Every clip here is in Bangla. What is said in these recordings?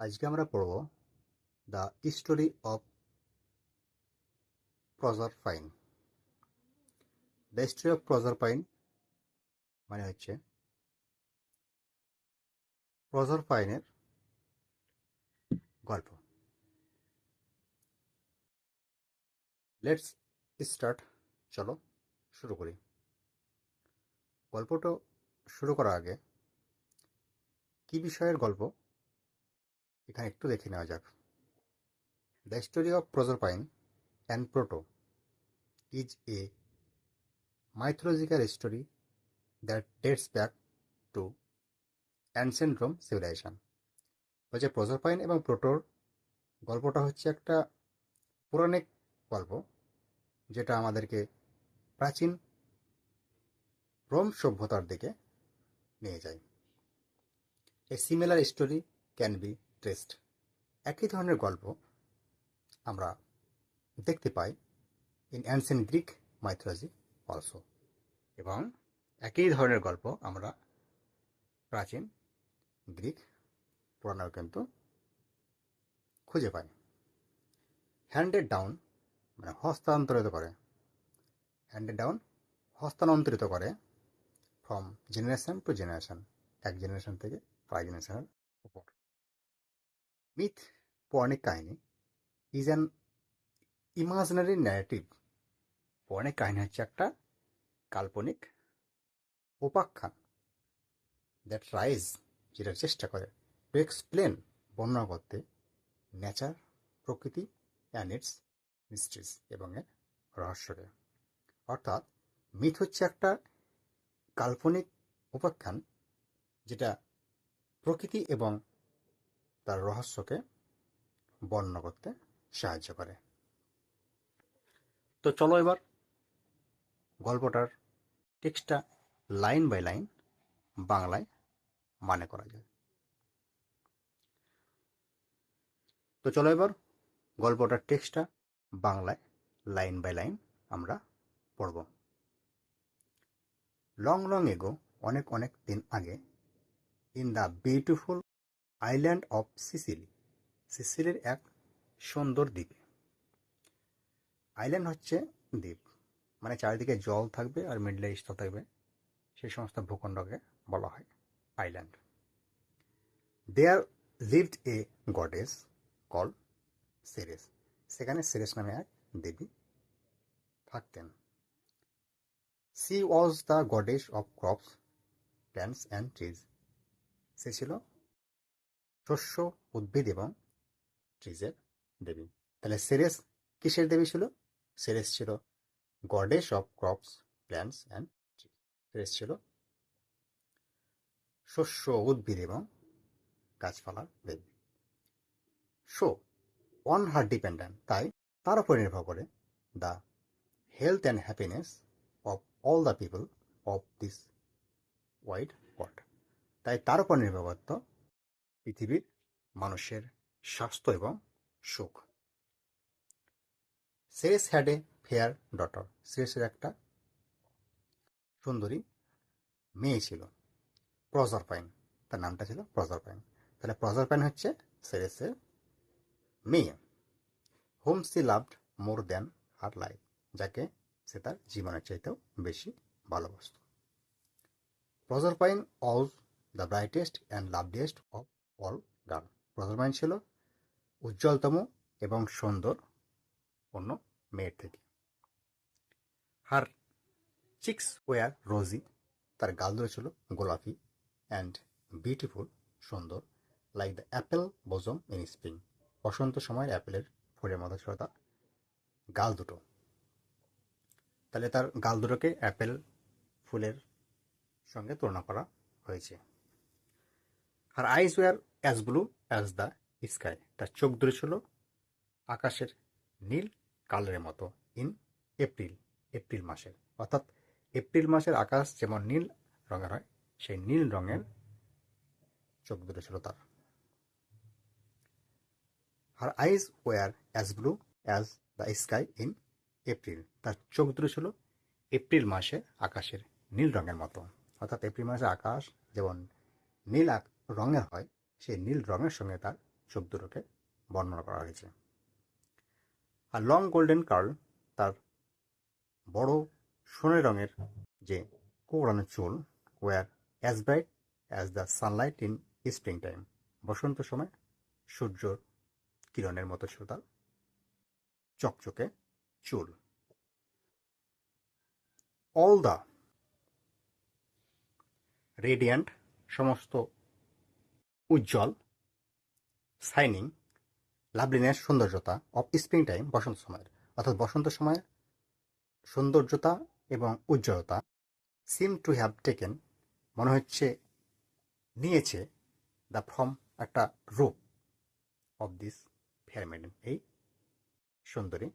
আজকে আমরা পড়ব the story of Proserpine. The story of Proserpine মানে হচ্ছে প্রজারপাইনের গল্প। Let's start. চলো শুরু করি। গল্পটা শুরু করার আগে কি বিষয়ের গল্প এখানে একটু দেখে নেওয়া যাক। The story of Proserpine and Pluto is a mythological story that dates back to ancient Rome civilization। হচ্ছে প্রজারপাইন এবং প্রোটোর গল্পটা হচ্ছে একটা পৌরাণিক গল্প যেটা আমাদেরকে প্রাচীন রোম সভ্যতার দিকে নিয়ে যায়। A similar story can be traced. একই ধরনের গল্প আমরা দেখতে পাই in ancient Greek mythology also, এবং একই ধরনের গল্প আমরা প্রাচীন গ্রিক পুরাণেও কিন্তু খুঁজে পাই। হ্যান্ডেড ডাউন মানে হস্তান্তরিত করে ফ্রম জেনারেশন টু জেনারেশন, এক জেনারেশন থেকে আরেক জেনারেশনের উপর। মিথ পৌরাণিক কাহিনী ইজ অ্যান ইমাজিনারি ন্যারেটিভ। পৌরাণিক কাহিনী হচ্ছে একটা কাল্পনিক উপাখ্যান দ্যাট রাইজ, যেটা চেষ্টা করে টু এক্সপ্লেন বর্ণনা করতে নেচার প্রকৃতি অ্যান্ড ইটস মিস্ট্রিজ এবং এর রহস্যকে। অর্থাৎ মিথ হচ্ছে একটা কাল্পনিক উপাখ্যান যেটা প্রকৃতি এবং তার রহস্যকে বর্ণনা করতে সাহায্য করে। তো চলো এবার গল্পটার টেক্সটটা লাইন বাই লাইন বাংলায় মানে করা যায়। তো চলো এবার গল্পটার টেক্সটটা বাংলায় লাইন বাই লাইন আমরা পড়ব। লং লং এগো, অনেক অনেক দিন আগে, in the beautiful island of Sicily, সিসিলির এক সুন্দর দ্বীপে। আইল্যান্ড হচ্ছে দ্বীপ, মানে চারিদিকে জল থাকবে আর মিডলে স্থল থাকবে, সেই সমস্ত ভূখণ্ডকে বলা হয় island. There lived a goddess call Ceres, সেখানে সেরেস নামে এক দেবী থাকতেন। She was the goddess of crops plants and trees, সে ছিল শস্য উদ্ভিদ এবং ট্রিজের দেবী। তাহলে সেরেস কিসের দেবী ছিল? সেরেস ছিল goddess of crops plants and trees. Ceres ছিল শস্য উদ্ভিদ এবং গাছপালার দেবী। সো অন হার ডিপেন্ডেন্ট, তাই তার উপর নির্ভর করে the health and happiness of all the people of this wide world, তাই তার উপর নির্ভর করত পৃথিবীর মানুষের স্বাস্থ্য এবং সুখ। Ceres had a fair daughter, সেরেসের একটা সুন্দরী মেয়ে ছিল। প্রজারপাইন, তার নামটা ছিল প্রজারপাইন। তাহলে প্রজারপাইন হচ্ছে সেরেসের মেয়ে। Whom she loved more than her life, যাকে সে তার জীবনের চাইতেও বেশি ভালোবাসত। Proserpine was the brightest and loveliest of all girl, Proserpine ছিল উজ্জ্বলতম এবং সুন্দর অন্য মেয়ের থেকে। হার চিক্স ওয়ার রোজি, তার গাল ধরে ছিল গোলাপি, অ্যান্ড বিউটিফুল, সুন্দর, like the apple blossom in spring, বসন্ত সময়ের অ্যাপেলের ফুলের মতো ছিল তার গাল দুটো। তাহলে তার গাল দুটোকে অ্যাপেল ফুলের সঙ্গে তুলনা করা হয়েছে। Her eyes were as blue as the sky, তার চোখ দুটো ছিল আকাশের নীল কালারের মতো। ইন এপ্রিল, এপ্রিল মাসের, অর্থাৎ এপ্রিল মাসের আকাশ যেমন নীল রঙের হয়, সেই নীল রঙের চোখ দুটো ছিল তার। Her eyes were as blue as the sky in April, তার চোখ দুটো ছিল এপ্রিল মাসে আকাশের নীল রঙের মতো। অর্থাৎ এপ্রিল মাসে আকাশ যেমন নীল রঙের হয়, সেই নীল রঙের সঙ্গে তার শব্দটাকে বর্ণনা করা হয়েছে। আর লং গোল্ডেন কার্ল, তার বড় সোনালি রঙের যে কোঁকড়ানো চুল, were as bright as the sunlight in spring time, বসন্ত সময় সূর্যর কিরণের মতো ছিল তার চকচকে চুল। অল দ্য রেডিয়ান্ট, সমস্ত উজ্জ্বল, শাইনিং, লাভলিনেস, সৌন্দর্যতা, অফ স্প্রিং টাইম, বসন্ত সময়ের, অর্থাৎ বসন্ত সময়ের সৌন্দর্যতা এবং উজ্জ্বলতা, সিম টু হ্যাভ টেকেন, মনে হচ্ছে নিয়েছে, দ্য ফর্ম, একটা রূপ, অফ দিস ফেয়ার মেডেন, এই সুন্দরী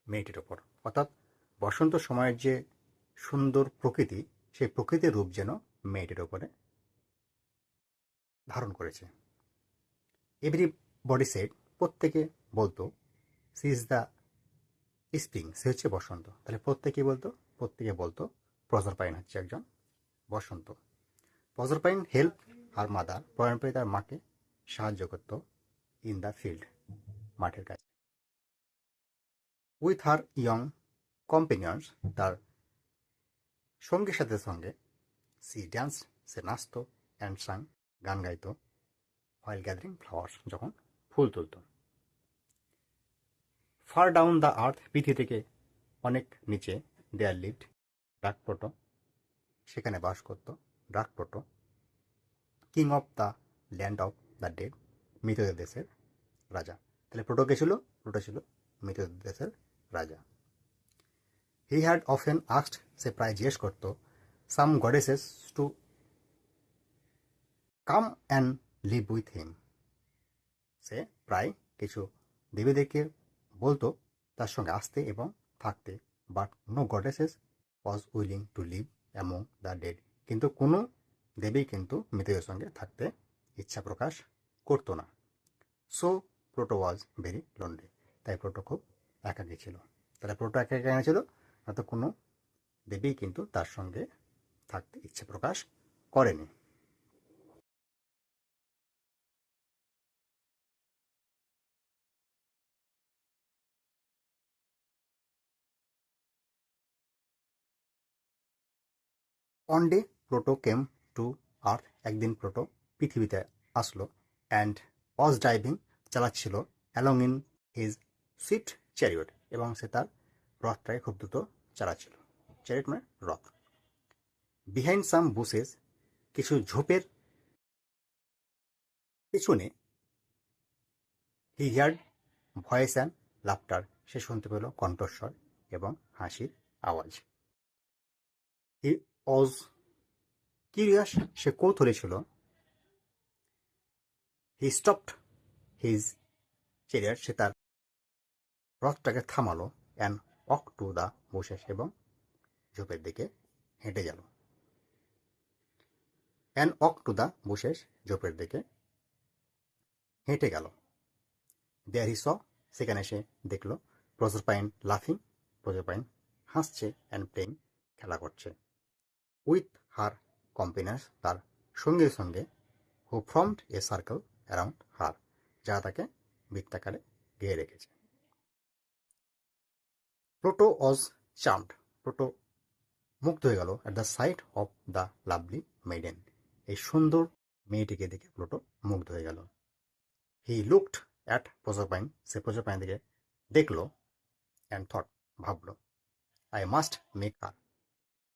মেয়েটির ওপর। অর্থাৎ বসন্ত সময়ের যে সুন্দর প্রকৃতি, সেই প্রকৃতির রূপ যেন মেয়েটির ওপরে ধারণ করেছে। এভরি বডি সেড, প্রত্যেকে বলতো, সি ইজ দ্য স্প্রিং, সে হচ্ছে বসন্ত। তাহলে প্রত্যেকে বলতো প্রজারপাইন হচ্ছে একজন বসন্ত। প্রজারপাইন হেল্প আর মাদার, প্রজারপাইন তার মাকে সাহায্য করত ইন দ্য ফিল্ড, মাঠের কাছে। উইথ হার ইয়ং কম্পেনিয়ন্স, তার সঙ্গীর সঙ্গে সি ড্যান্স, সে নাচত, অ্যান্ড সাং, গান গাইত, হোয়াইল গ্যাদারিং ফ্লাওয়ার্স, যখন ফুল তুলত। ফার ডাউন দ্য আর্থ, পৃথিবী থেকে অনেক নিচে, দেয়ার লিভড ডাক প্রোটো, সেখানে বাস করত ডাক proto, king of the land of the dead, মৃতদের দেশের রাজা। তাহলে প্রোটো কে ছিল? প্রোটো ছিল মৃতদের দেশের রাজা। হি হ্যাড অফেন আস্কড, সে প্রায় জিজ্ঞেস করত, some goddesses to come and live with him, সে প্রায় কিছু দেবীদেরকে বলতো তার সঙ্গে আসতে এবং থাকতে, but no goddesses was willing to live among the dead, কিন্তু কোনো দেবী কিন্তু মৃতদের সঙ্গে থাকতে ইচ্ছা প্রকাশ করতো না। So proto was very lonely, তাই প্রোটো খুব একাকী ছিল। তাহলে প্রোটো একা কেন ছিল? হয়তো কোনো দেবী কিন্তু তার সঙ্গে থাকতে ইচ্ছে প্রকাশ করেনি। On day proto came to earth, একদিন প্রোটো পৃথিবীতে আসলো, অ্যান্ড ওয়াজ ড্রাইভিং, চালাচ্ছিল, along in his Swift chariot, এবং সে তার রথটাকে খুব দ্রুত চালাচ্ছিল। চ্যারিয়ট মানে রথ। বিহাইন্ড সাম বুসেস, কিছু ঝোপের পেছনে, হি হিয়ার্ড ভয়েস অ্যান্ড লাফটার, সে শুনতে পেল কণ্ঠস্বর এবং হাসির আওয়াজ। হি ওয়াজ কিউরিয়াস, সে কৌতূহলী ছিল। হি স্টপড হিজ চ্যারিয়ট, সে তার রথটাকে থামালো, and walk to the bushes, এবং ঝোপের দিকে হেঁটে গেল। And walk to the bushes, ঝোপের দিকে হেঁটে গেল। দেয়ার হি স, সেখানে সে দেখল, প্রজারপাইন লাফিং, প্রজারপাইন হাসছে, অ্যান্ড প্লেইং, খেলা করছে, উইথ হার কম্পেনিয়ন্স, তার সঙ্গীর সঙ্গে, who formed a circle around her, যারা তাকে বৃত্তাকারে ঘিরে রেখেছে। প্রোটো ওয়াজ চার্মড, প্রোটো মুগ্ধ হয়ে গেল, at the sight of the lovely maiden, এই সুন্দর মেয়েটিকে দেখে প্লুটো মুগ্ধ হয়ে গেল। হি লুকড অ্যাট প্রজাপাইন, সে প্রজাপাইন দিকে দেখলো, অ্যান্ড থট, ভাবলো, I must make her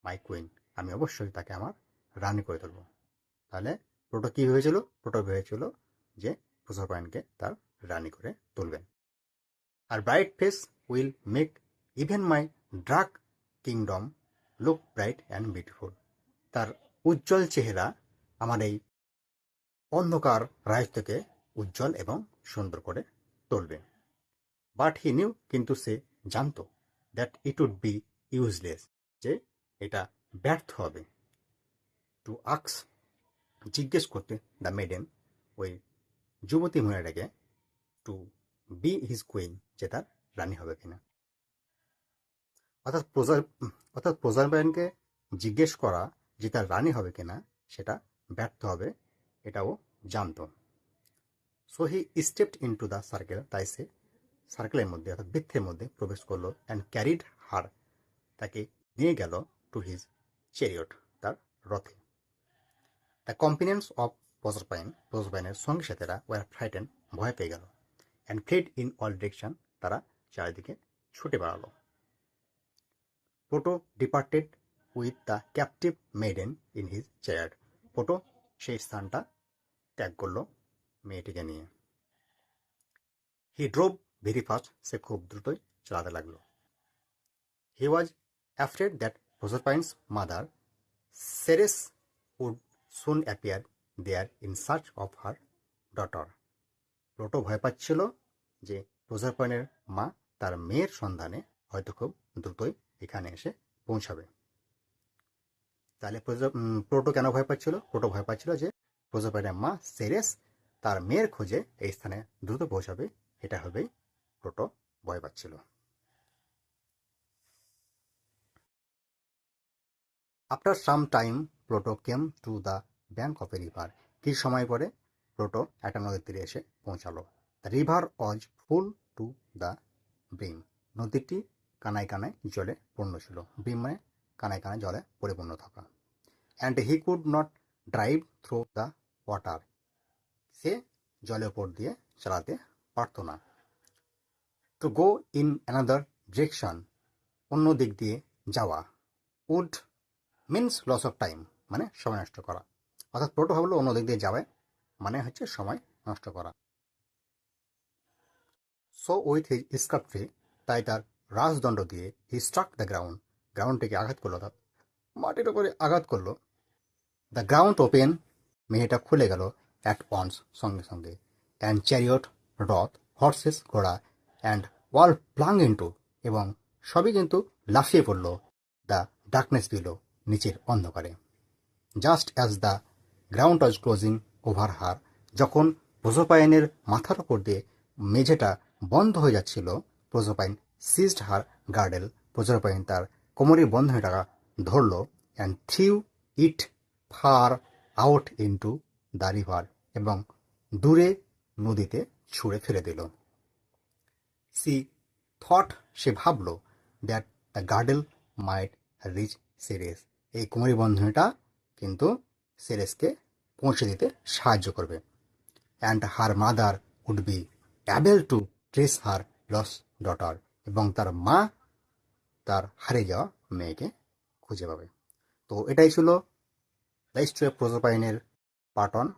my queen, আমি অবশ্যই তাকে আমার রানী করে তুলব। তাহলে প্লুটো কি ভেবেছিল? প্লুটো ভেবেছিল যে প্রজাপাইনকে তার রানী করে তুলবেন। Her bright face will make even my dark kingdom look bright and beautiful, তার উজ্জ্বল চেহারা আমার এই অন্ধকার রাজ্যকে উজ্জ্বল এবং সুন্দর করে তুলবে। বাট হি নিউ, কিন্তু সে জানতো, that it would be useless, যে এটা ব্যর্থ হবে। টু আক্স, জিজ্ঞেস করতে, দ্য মেডেন, ওই যুবতী মহিলাটাকে, টু বি হিজ কুইন, যে তার রানী হবে কিনা। অর্থাৎ প্রজাপাইনকে জিজ্ঞেস করা যে তার রানী হবে কিনা সেটা ব্যর্থ হবে, এটাও জানতো। So he stepped into the circle, তাই সে সার্কেলের মধ্যে অর্থাৎ বৃত্তের মধ্যে প্রবেশ করলো, অ্যান্ড ক্যারিড হার, তাকে নিয়ে গেল, টু হিজ চ্যারিয়ট, তার রথে। দ্য কম্পিনিয়ন্স অফ প্রজারপাইনের সঙ্গী সাথীরা ওয়ার ফ্রাইটেন, ভয় পেয়ে গেল, and fled in all direction, তারা চারিদিকে ছুটে বেড়ালো। Pluto departed with the captive maiden in his chair, Pluto সেই স্থানটা ত্যাগ করলো মেয়েটিকে নিয়ে। হি ড্রোভ ভেরি ফাস্ট, সে খুব দ্রুতই চালাতে লাগলো। He was afraid that Proserpine's mother Ceres would soon appear there in search of her daughter, Pluto ভয় পাচ্ছিল যে প্রোজারপাইনের মা তার মেয়ের সন্ধানে হয়তো খুব দ্রুতই এখানে এসে পৌঁছাবে। তাহলে প্লুটো কেন ভয় পাচ্ছিল? প্লুটো ভয় পাচ্ছিল যে প্রোজারপাইনের মা সেরেস তার মেয়ের খোঁজে এই স্থানে দ্রুত পৌঁছাবে, এটা হবেই প্লুটো ভয় পাচ্ছিল। After some time Pluto came to the bank of A river, কিছু সময় পরে প্লুটো একটা নদীর তীরে এসে পৌঁছালো। The river was full to the brim, নদীটি কানায় কানায় জলে পূর্ণ ছিল। ব্রিম মানে কানায় কানায় জলে পরিপূর্ণ থাকা। And he could not drive through the water, সে জলের উপর দিয়ে চালাতে পারত না। To go in another direction, অন্য দিক দিয়ে যাওয়া, would means loss of time, মানে সময় নষ্ট করা। অর্থাৎ প্লুটো ভাবলো অন্য দিক দিয়ে যাবে মানে হচ্ছে সময় নষ্ট করা। সো উইথ হিজ স্কার্ফ্রি, তাই তার রাজদণ্ড দিয়ে হি স্ট্রাক দ্য গ্রাউন্ড, গ্রাউন্ডটিকে আঘাত করলো, অর্থাৎ মাটির উপরে আঘাত করলো। দ্য গ্রাউন্ড ওপেন, মেহেটা খুলে গেল, অ্যাট ওয়ান্স, সঙ্গে সঙ্গে। অ্যান্ড চ্যারিয়ট, রথ, হর্সেস, ঘোড়া, অ্যান্ড ওয়াল প্লাং ইন্টু, এবং সবই কিন্তু লাফিয়ে পড়লো, দ্য ডার্কনেস বিলো, নিচের অন্ধকারে। Just as the ground was closing over her, যখন প্রোজারপাইনের মাথার উপর দিয়ে মেঝেটা বন্ধ হয়ে যাচ্ছিল, প্রোজারপাইন সিজড হার গার্ডেল, প্রোজারপাইন তার কোমরের বন্ধনীটা ধরলো, and threw it fur out into the river, এবং দূরে নদীতে ছুঁড়ে ফেলে দিল। সি থট, সে ভাবলো, that the girdle might reach Ceres, এই কোমরি বন্ধনীটা কিন্তু সেরেসকে পৌঁছে দিতে সাহায্য করবে। And her mother would be able to trace her lost daughter, এবং তার মা তার হারিয়ে যাওয়া মেয়েকে খুঁজে পাবে। তো এটাই ছিল দ্য হিস্ট্রি অফ প্রোজারপাইনের পার্ট 1।